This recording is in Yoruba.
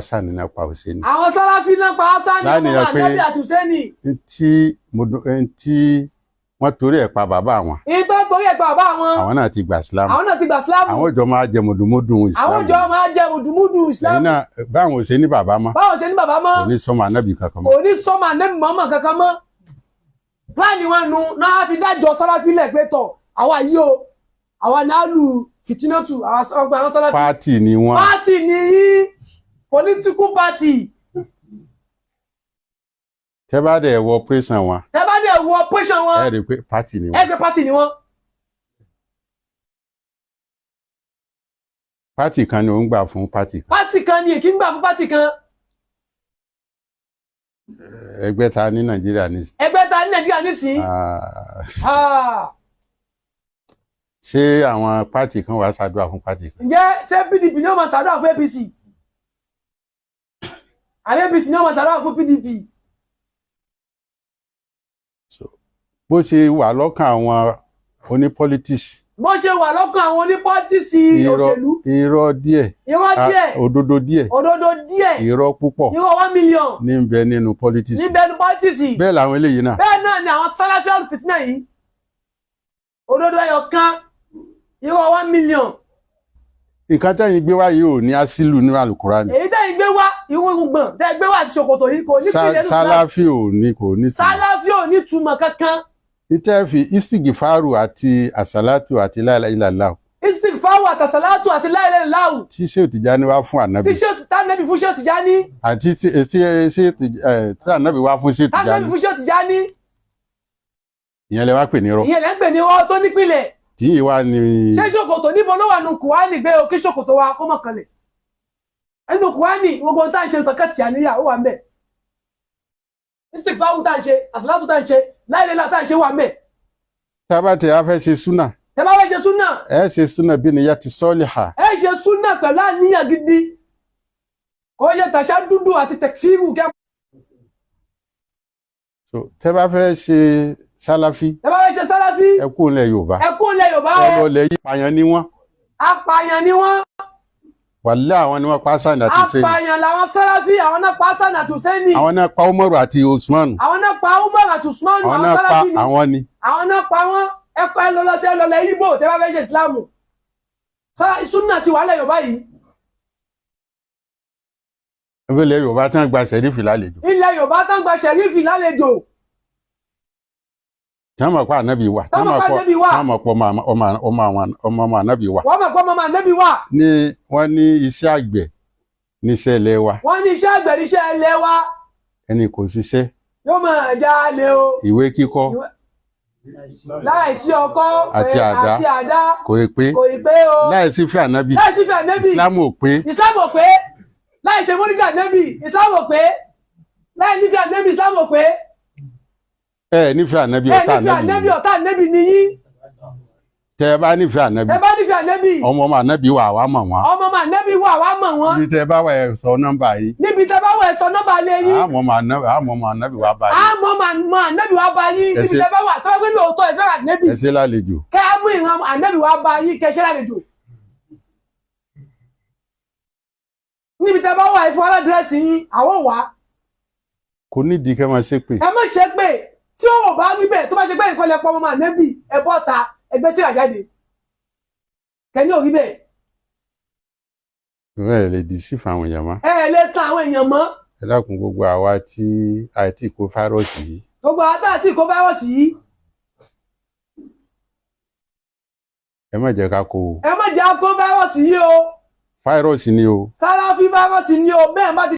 Hasan náà pa Hussein. àwọn Sàláfì náà pa Hasan ọmọ Ànábì àti Hùsẹ́nì. tí wọ́n torí ẹ̀ pa bàbá wọn. ìtọ́ torí ẹ̀ pa bàbá wọn. àwọn náà ti gbà Islam. àwọn náà ti gbà Islam. àwọn ìjọ máa jẹ mùdùmùdù Islam. àwọn ìjọ máa jẹ mùdùmùdù Islam. ẹ̀yin náà báwọn ò ṣe ní bàbá mọ́. báwọn ṣe ní bàbá mọ́. kò ní sọmọ Ànábì kankan mọ́. kò ní sọmọ Ànábì Muhammad kankan mọ́. pláàni wọn nu náà fi dájọ́ Sàláfì lẹ̀ pé tọ̀ àwa yìí o àwa ní àlù fìtínọ́tù àwọn Sàláfì. pátì ni wọ́n. pátì nìyí political party. tẹ́ bá dẹ̀ wọ operation wọn. tẹ́ bá dẹ̀ wọ operation wọn. ẹ rí i pé pátì ni wọ́n. ẹgbẹ́ pátì ni wọ́n. pátì kan ni ó ń gbà fún pátì kan. pátì kan ni èkì ń gbà fún pátì kan. ẹgbẹ́ ta ní Nàìjíríà ní. ẹgbẹ́ ta ní Nàìjíríà nísìnyí. ṣé àwọn pátì kan wàá ṣàdúrà fún pátì kan. ǹjẹ́ ṣé PDP ni wọ́n máa ṣàdúrà fún APC àbí APC ni wọ́n máa ṣàdúrà fún PDP. bó ṣe wà lọ́kàn àwọn onípọ́lítíìsì. bó ṣe wà lọ́kàn àwọn onípọ́lítíìsì òṣèlú. irọ́ díẹ̀. irọ́ díẹ̀. òdodo díẹ̀. òdodo díẹ̀. irọ́ púpọ̀. irọ́ 1 million. ní ń bẹ nínú pọ́lítíìsì. ní bẹ nínú pọ́lítíìsì. bẹ́ẹ̀ làwọn eléyìí náà. bẹ́ẹ̀ náà ni àwọn Sàláfì fìtínà yìí. òdodo ẹyọ kan irọ́ 1 million. nǹkan tẹ́yìn gbé wá yìí ò ní asílù nínú Àlùkùránì. èyí tẹ́yìn gbé wá irú gbọ̀n tẹ́ gbé wá àti ṣòkòtò yìí kò ní pínlẹ̀ nínú Sàláfì ò ní kò ní túmọ̀. Sàláfì ò ní túmọ̀ kankan. ìtẹ́ẹ̀fì istigifaru àti àsálátù àti la ilaha illallah. istigifaru àti àsálátù àti la ilaha illallah. tí Ṣéhù Tìjání wá fún Ànábì. tí Ṣéhù Tìjání fún Ṣéhù Tìjání. àti tí Ànábì wá fún Ṣéhù Tìjání. Ànábì fún Ṣéhù Tìjání. ìyẹn lẹ wá pè ní irọ́. ìyẹn lẹ ń pè ní irọ́ tó nípìnlẹ̀. tí ìwà ni. ṣé ṣòkòtò níbo ló wà nù Kùránì gbé o kí ṣòkòtò wa kó mọ̀ kanlẹ̀. ẹnu Kùránì gbogbo tá à ń ṣe tọ́kẹ́ Tìjàníyà ó wà ń bẹ̀. istigifaru tá à ń ṣe àsálátù tá à ń ṣe la ilaha illallah tá à ń ṣe wà ń bẹ̀. tábàtì a fẹ́ ṣe súnà. tẹ́ bá fẹ́ ṣe súnà. ẹ ṣe súnà bí niyyati saliha. ẹ ṣe súnà pẹ̀lú àníyàn gidi. kò yẹ tàṣà dúdú àti tẹkfíìrù kẹ́. tẹ́ bá fẹ́ ṣe Sàláfì. tẹ́ bá fẹ́ ṣe Sàláfì. ẹ kú ilẹ̀ Yorùbá. ẹ kú ilẹ̀ Yorùbá o. ẹ lọ lẹ̀ yí apààyàn ni wọ́n. apààyàn ni wọ́n. wàlẹ́ àwọn ni wọ́n pa Hasan àti Hussein. apààyàn làwọn Sàláfì àwọn náà pa Hasan àti Hussein. àwọn náà pa Umaru àti Usman. àwọn náà pa Umaru àti Usman. àwọn náà pa àwọn ni. àwọn náà pa wọn. ẹkọ ẹ lọlọ sí ẹ lọlẹ Ìgbò tẹ́ bá fẹ́ ṣe Ìsìlámù. súnà ti wà lẹ̀ Yorùbá yìí. ilẹ̀ Yorùbá tán gba Ṣẹ̀rífì lálejò. ilẹ̀ Yorùbá tán gba Ṣẹ̀rífì lálejò. tí wọ́n mọ̀ pé Ànábì wà. tí wọ́n mọ̀ pé Ànábì wà. tí wọ́n mọ̀ pé ọmọ Ànábì wà. wọ́n mọ̀ pé ọmọ Ànábì wà. ní wọ́n ní iṣẹ́ àgbẹ̀ níṣẹ́ ilẹ̀ wa. wọ́n ní iṣẹ́ àgbẹ̀ níṣẹ́ ilẹ̀ wa. ẹni kò ṣiṣẹ́. yóò máa jalè o. ìwé kíkọ́. láìsí ọkọ́ àti àdá kò ì pé o. láìsí fẹ́ Ànábì. láìsí fẹ́ Ànábì. Ìsìlámù ò pé. Ìsìlámù ò pé. láìṣe mọ́níkà Ànábì. Ìsìlámù ò pé. láì nífẹ̀ẹ́ Ànábì. Ìsìlámù ò pé. ẹ nífẹ̀ẹ́ Ànábì ọ̀tá Ànábì ni yín. tẹ ẹ bá nífẹ̀ẹ́ Ànábì. tẹ bá nífẹ̀ẹ́ Ànábì. ọmọ Ànábì wà wá mọ̀ wọ́n. ọmọ Ànábì wà wá mọ̀ wọ́n. níbi tẹ bá wà ẹ sọ nọ́mbà yìí. níbi tẹ bá wà ẹ sọ nọ́mbà lé yín. àmọ́ Ànábì wà bá yín. àmọ́ Ànábì wà bá yín. níbi tẹ bá wà tọ́wọ́ pé lóòótọ́ ìfẹ́ Ànábì. ẹ ṣe lálejò. kẹ́ á mú ìran Ànábì wà bá yín kẹ́ ṣe lálejò. níbi tẹ bá wà ìfọ aládírẹ́sì yín àwọ̀ wá. kò nídìí kẹ́ máa ṣe pé. ẹ má ṣe pé tí ó bá rí bẹ́ẹ̀ tó bá ṣe pé nǹkan lẹ pọ̀ ọmọ Ànábì ẹ bọ́ ta ẹgbẹ́ tí àjáde kẹ́ni ò rí bẹ́ẹ̀. bẹ́ẹ̀ lè dì sí fáwọn èèyàn mọ́. ẹ lè tan àwọn èèyàn mọ́. ẹ dákun gbogbo àwa tí àìtí kó fáírọ́ọ̀sì yìí. gbogbo àwa tí àìtí kó fáírọ́ọ̀sì yìí. ẹ má jẹ́ ká kó o. ẹ má jẹ́ ká kó fáírọ́ọ̀sì yìí o. fáírọ́ọ̀sì ni o. Sàláfì fáírọ́ọ̀sì ni o bẹ́ẹ̀ má ti.